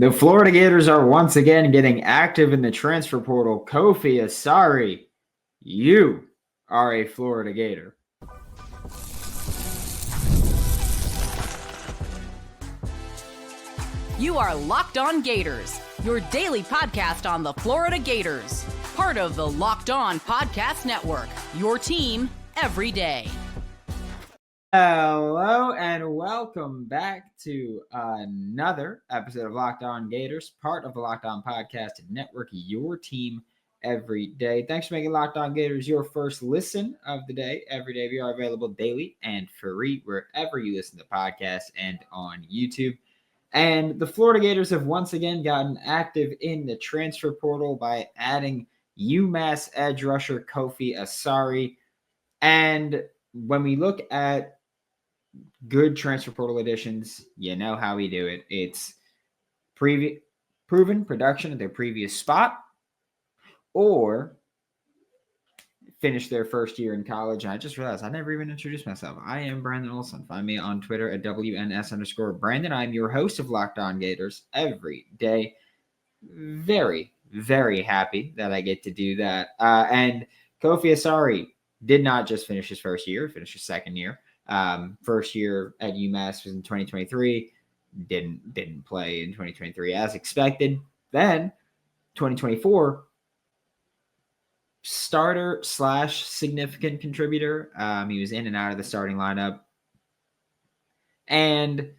The Florida Gators are once again getting active in the transfer portal. Kofi Asare, you are a Florida Gator. You are Locked On Gators, your daily podcast on the Florida Gators. Part of the Locked On Podcast Network, your team every day. Hello and welcome back to another episode of Locked On Gators, part of the Locked On Podcast Network, your team every day. Thanks for making Locked On Gators your first listen of the day. Every day we are available daily and free wherever you listen to podcasts and on YouTube. And the Florida Gators have once again gotten active in the transfer portal by adding UMass edge rusher Kofi Asare. And when we look at good transfer portal additions, you know how we do it. It's proven production at their previous spot or finish their first year in college. And I just realized I never even introduced myself. I am Brandon Olsen. Find me on Twitter at WNS_Brandon. I'm your host of Locked On Gators every day. Very, very happy that I get to do that. And Kofi Asare did not just finish his first year, finished his second year. First year at UMass was in 2023. Didn't play in 2023 as expected. Then 2024 starter / significant contributor. He was in and out of the starting lineup. And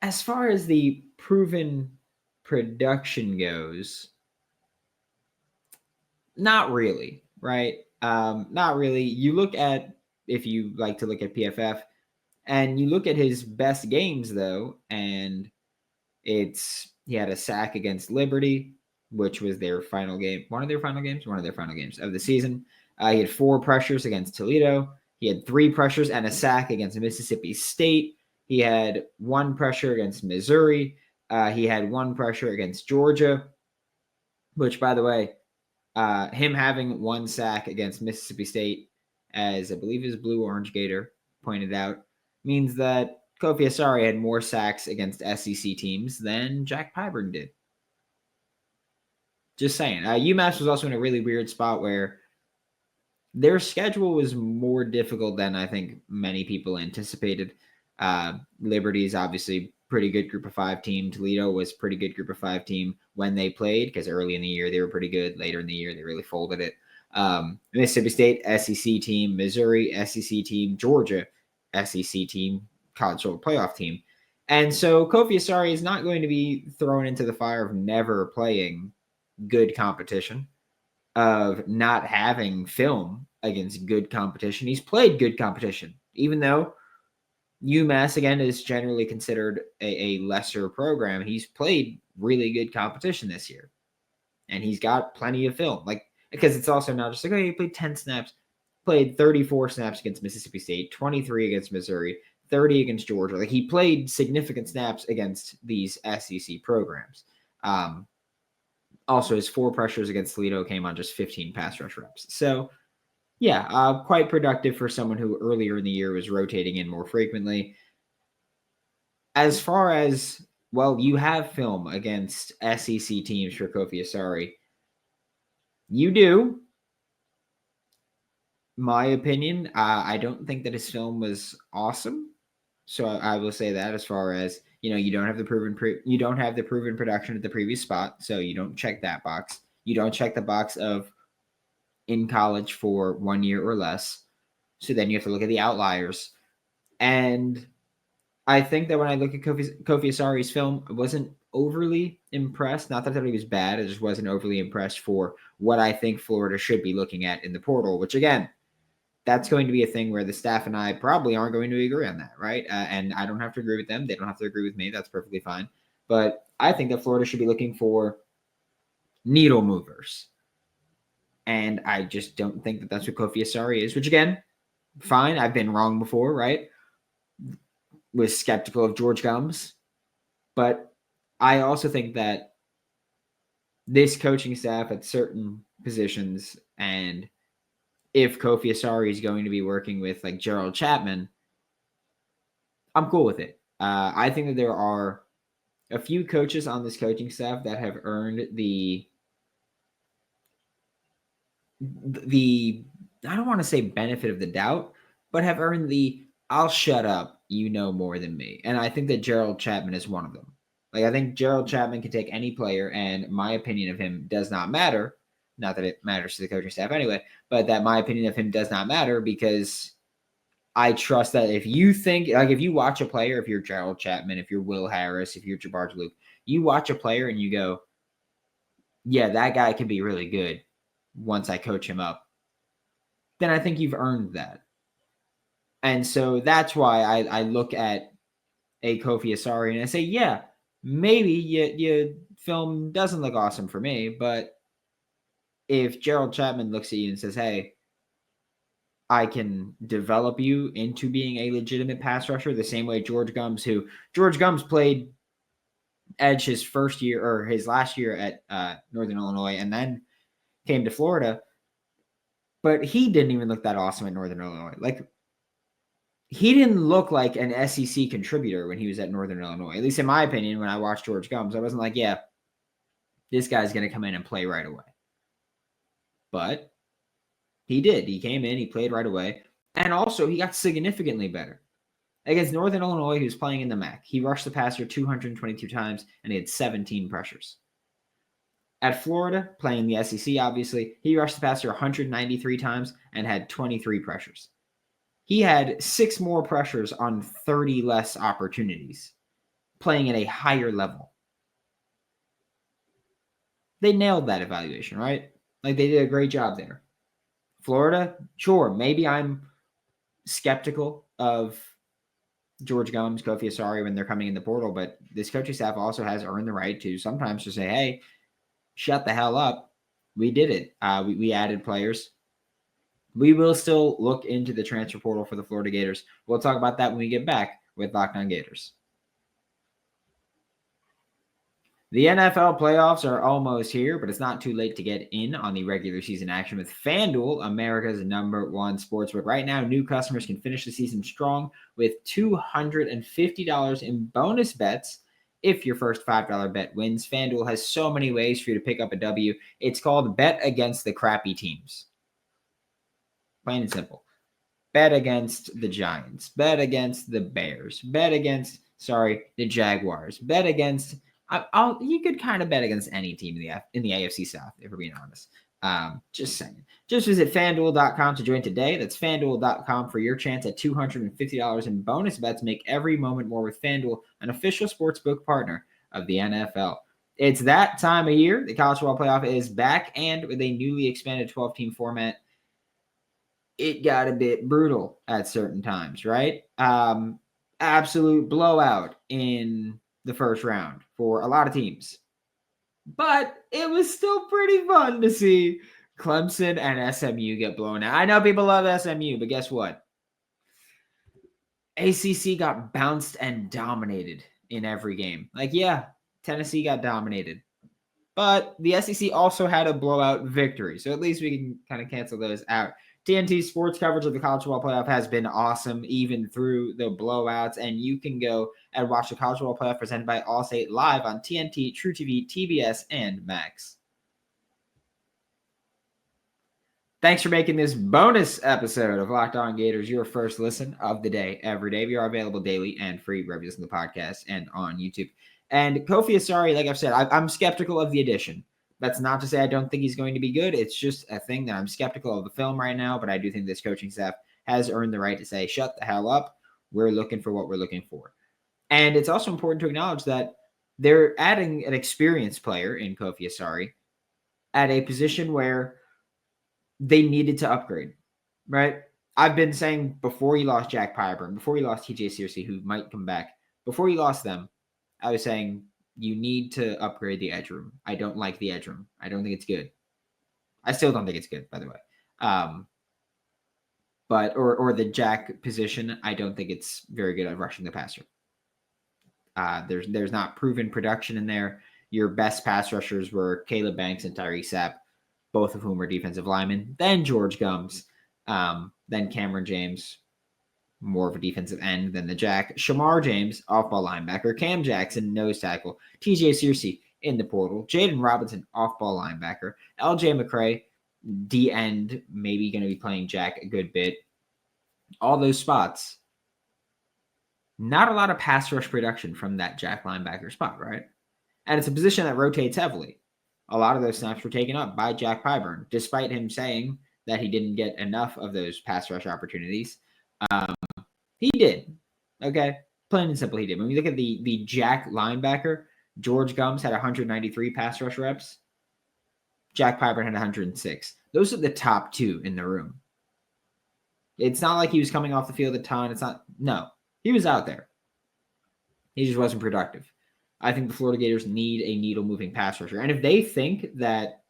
as far as the proven production goes, not really, right? Not really. You look at, if you like to look at PFF, and you look at his best games, though, and he had a sack against Liberty, which was their final game. One of their final games of the season. He had 4 pressures against Toledo. He had 3 pressures and a sack against Mississippi State. He had 1 pressure against Missouri. He had 1 pressure against Georgia, which, by the way, him having 1 sack against Mississippi State, as I believe his blue-orange Gator pointed out, means that Kofi Asare had more sacks against SEC teams than Jack Pyburn did. Just saying. UMass was also in a really weird spot where their schedule was more difficult than I think many people anticipated. Liberty's obviously pretty good group of 5 team. Toledo was pretty good group of 5 team when they played, because early in the year they were pretty good. Later in the year they really folded it. Mississippi State, SEC team. Missouri, SEC team. Georgia, SEC team. College football playoff team. And so Kofi Asare is not going to be thrown into the fire of never playing good competition, of not having film against good competition. He's played good competition, even though UMass, again, is generally considered a lesser program. He's played really good competition this year, and he's got plenty of film. Because it's also not just like, oh, he played 10 snaps, played 34 snaps against Mississippi State, 23 against Missouri, 30 against Georgia. He played significant snaps against these SEC programs. Also, his 4 pressures against Toledo came on just 15 pass rush reps. So, yeah, quite productive for someone who earlier in the year was rotating in more frequently. As far as, well, you have film against SEC teams for Kofi Asare. You do. My opinion, I don't think that his film was awesome. So I will say that, as far as, you don't have the proven production at the previous spot, so you don't check that box. You don't check the box of in college for 1 year or less. So then you have to look at the outliers. And I think that when I look at Kofi Asare's film, I wasn't overly impressed. Not that he was bad, I just wasn't overly impressed for what I think Florida should be looking at in the portal, which, again, that's going to be a thing where the staff and I probably aren't going to agree on that, right? And I don't have to agree with them. They don't have to agree with me. That's perfectly fine. But I think that Florida should be looking for needle movers. And I just don't think that that's what Kofi Asare is, which, again, fine. I've been wrong before, right? Was skeptical of George Gums. But I also think that this coaching staff at certain positions, and if Kofi Asare is going to be working with Gerald Chapman, I'm cool with it. I think that there are a few coaches on this coaching staff that have earned the I don't want to say benefit of the doubt, but have earned the I'll shut up, you know more than me. And I think that Gerald Chapman is one of them. Like, I think Gerald Chapman can take any player, and my opinion of him does not matter. Not that it matters to the coaching staff anyway, but that my opinion of him does not matter because I trust that if you think, like, if you watch a player, if you're Gerald Chapman, if you're Will Harris, if you're Jabbar Luke, you watch a player and you go, yeah, that guy can be really good once I coach him up, then I think you've earned that. And so that's why I look at a Kofi Asare and I say, yeah, maybe your film doesn't look awesome for me, but if Gerald Chapman looks at you and says, hey, I can develop you into being a legitimate pass rusher the same way George Gums played edge his first year or his last year at Northern Illinois and then came to Florida, but he didn't even look that awesome at Northern Illinois. Like, he didn't look like an SEC contributor when he was at Northern Illinois. At least in my opinion, when I watched George Gums, I wasn't like, yeah, this guy's going to come in and play right away. But he did. He came in, he played right away. And also, he got significantly better. Against Northern Illinois, he was playing in the MAC. He rushed the passer 222 times, and he had 17 pressures. At Florida, playing the SEC, obviously, he rushed the passer 193 times and had 23 pressures. He had 6 more pressures on 30 less opportunities, playing at a higher level. They nailed that evaluation, right? Like, they did a great job there. Florida, sure, maybe I'm skeptical of George Gums, Kofi Asare when they're coming in the portal, but this coaching staff also has earned the right to sometimes just say, hey, shut the hell up. We did it. We added players. We will still look into the transfer portal for the Florida Gators. We'll talk about that when we get back with Locked On Gators. The NFL playoffs are almost here, but it's not too late to get in on the regular season action with FanDuel, America's #1 sportsbook. Right now, new customers can finish the season strong with $250 in bonus bets if your first $5 bet wins. FanDuel has so many ways for you to pick up a W. It's called Bet Against the Crappy Teams. Plain and simple. Bet against the Giants. Bet against the Bears. Bet against, the Jaguars. Bet against, you could kind of bet against any team in the AFC South, if we're being honest. Just saying. Just visit FanDuel.com to join today. That's FanDuel.com for your chance at $250 in bonus bets. Make every moment more with FanDuel, an official sportsbook partner of the NFL. It's that time of year. The college football playoff is back, and with a newly expanded 12-team format, it got a bit brutal at certain times, right? Absolute blowout in the first round for a lot of teams. But it was still pretty fun to see Clemson and SMU get blown out. I know people love SMU, but guess what? ACC got bounced and dominated in every game. Like, yeah, Tennessee got dominated. But the SEC also had a blowout victory. So at least we can kind of cancel those out. TNT sports coverage of the college football playoff has been awesome, even through the blowouts. And you can go and watch the college football playoff presented by Allstate live on TNT, TrueTV, TBS, and Max. Thanks for making this bonus episode of Locked On Gators your first listen of the day every day. We are available daily and free wherever you listen to the podcast and on YouTube. And Kofi Asare, like I've said, I'm skeptical of the addition. That's not to say I don't think he's going to be good. It's just a thing that I'm skeptical of the film right now, but I do think this coaching staff has earned the right to say, shut the hell up. We're looking for what we're looking for. And it's also important to acknowledge that they're adding an experienced player in Kofi Asare at a position where they needed to upgrade, right? I've been saying before you lost Jack Pyburn, before you lost TJ Searcy, who might come back, before you lost them, I was saying you need to upgrade the edge room. I don't like the edge room. I don't think it's good. I still don't think it's good, by the way. But the jack position, I don't think it's very good at rushing the passer. There's not proven production in there. Your best pass rushers were Caleb Banks and Tyree Sapp, both of whom were defensive linemen. Then George Gums, then Cameron James. more of a defensive end than the Jack. Shamar James, off-ball linebacker. Cam Jackson, nose tackle. TJ Searcy in the portal. Jaden Robinson, off-ball linebacker. LJ McCray, D-end, maybe going to be playing Jack a good bit. All those spots. Not a lot of pass rush production from that Jack linebacker spot, right? And it's a position that rotates heavily. A lot of those snaps were taken up by Jack Pyburn, despite him saying that he didn't get enough of those pass rush opportunities. He did. Okay. Plain and simple, he did. When we look at the Jack linebacker, George Gums had 193 pass rush reps. Jack Pyburn had 106. Those are the top two in the room. It's not like he was coming off the field a ton. No. He was out there. He just wasn't productive. I think the Florida Gators need a needle-moving pass rusher. And if they think that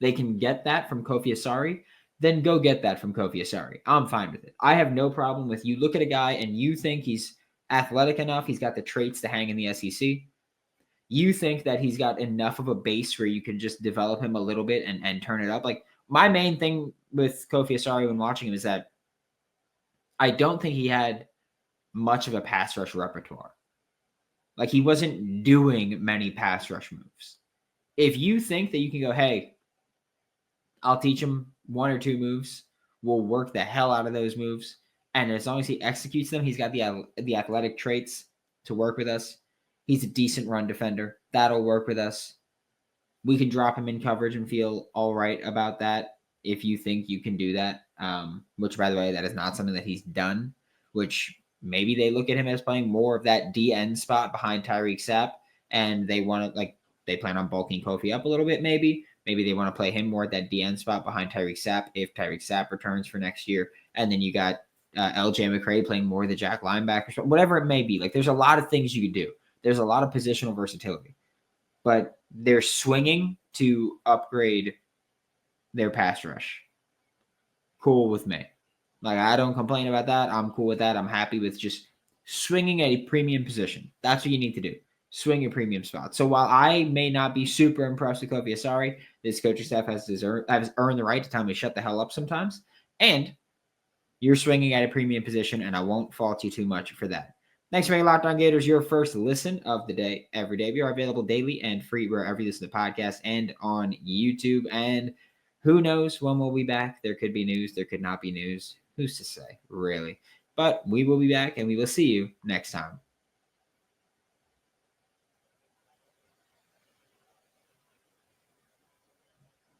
they can get that from Kofi Asare, then go get that from Kofi Asare. I'm fine with it. I have no problem with you look at a guy and you think he's athletic enough, he's got the traits to hang in the SEC. You think that he's got enough of a base where you can just develop him a little bit and turn it up. Like, my main thing with Kofi Asare when watching him is that I don't think he had much of a pass rush repertoire. Like, he wasn't doing many pass rush moves. If you think that you can go, hey, I'll teach him one or two moves, we'll work the hell out of those moves, and as long as he executes them, he's got the athletic traits to work with us. He's a decent run defender. That'll work with us. We can drop him in coverage and feel all right about that if you think you can do that, which, by the way, that is not something that he's done, which maybe they look at him as playing more of that DN spot behind Tyreek Sapp, and they want to, like, they plan on bulking Kofi up a little bit maybe. Maybe they want to play him more at that DN spot behind Tyreek Sapp if Tyreek Sapp returns for next year. And then you got LJ McCray playing more of the Jack linebacker, whatever it may be. Like, there's a lot of things you could do. There's a lot of positional versatility. But they're swinging to upgrade their pass rush. Cool with me. Like, I don't complain about that. I'm cool with that. I'm happy with just swinging at a premium position. That's what you need to do. Swing a premium spot. So while I may not be super impressed with Kofi Asare, this coaching staff has earned the right to tell me shut the hell up sometimes. And you're swinging at a premium position, and I won't fault you too much for that. Thanks for making Locked On Gators your first listen of the day every day. We are available daily and free wherever you listen to podcasts and on YouTube. And who knows when we'll be back? There could be news. There could not be news. Who's to say, really? But we will be back, and we will see you next time.